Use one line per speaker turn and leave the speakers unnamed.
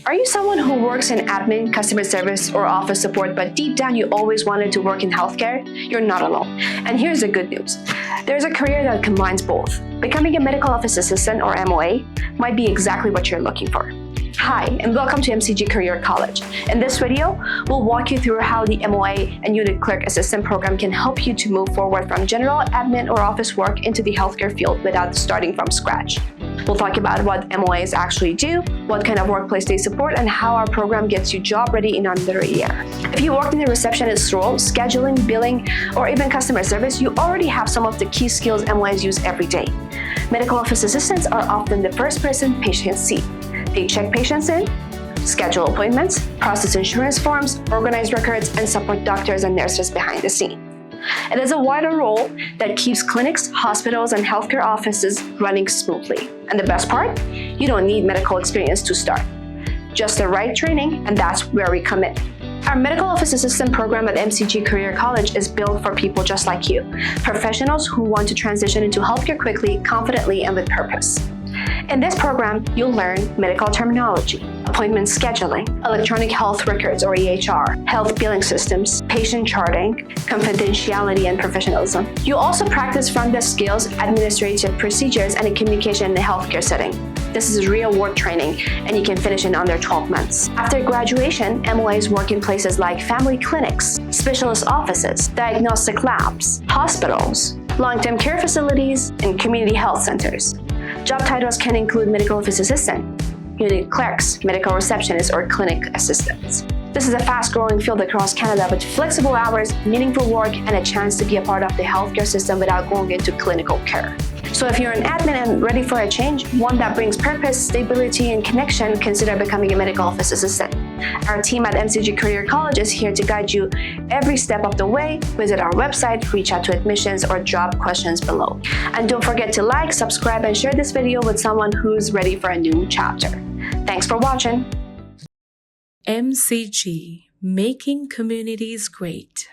Are you someone who works in admin, customer service, or office support, but deep down you always wanted to work in healthcare? You're not alone. And here's the good news. There's a career that combines both. Becoming a medical office assistant, or MOA, might be exactly what you're looking for. Hi, and welcome to MCG Career College. In this video, we'll walk you through how the MOA and Unit Clerk Assistant program can help you to move forward from general admin or office work into the healthcare field without starting from scratch. We'll talk about what MOAs actually do, what kind of workplace they support, and how our program gets you job ready in under a year. If you worked in a receptionist role, scheduling, billing, or even customer service, you already have some of the key skills MOAs use every day. Medical office assistants are often the first person patients see. They check patients in, schedule appointments, process insurance forms, organize records, and support doctors and nurses behind the scene. It is a wider role that keeps clinics, hospitals, and healthcare offices running smoothly. And the best part? You don't need medical experience to start. Just the right training, and that's where we come in. Our Medical Office Assistant program at MCG Career College is built for people just like you, professionals who want to transition into healthcare quickly, confidently, and with purpose. In this program, you'll learn medical terminology, appointment scheduling, electronic health records or EHR, health billing systems, patient charting, confidentiality, and professionalism. You'll also practice front desk skills, administrative procedures, and communication in a healthcare setting. This is real-world training, and you can finish in under 12 months. After graduation, MOAs work in places like family clinics, specialist offices, diagnostic labs, hospitals, long-term care facilities, and community health centers. Job titles can include medical office assistant, unit clerks, medical receptionists, or clinic assistants. This is a fast-growing field across Canada with flexible hours, meaningful work, and a chance to be a part of the healthcare system without going into clinical care. So if you're an admin and ready for a change, one that brings purpose, stability, and connection, consider becoming a medical office assistant. Our team at MCG Career College is here to guide you every step of the way. Visit our website, reach out to admissions, or drop questions below. And don't forget to like, subscribe, and share this video with someone who's ready for a new chapter. Thanks for watching.
MCG, making communities great.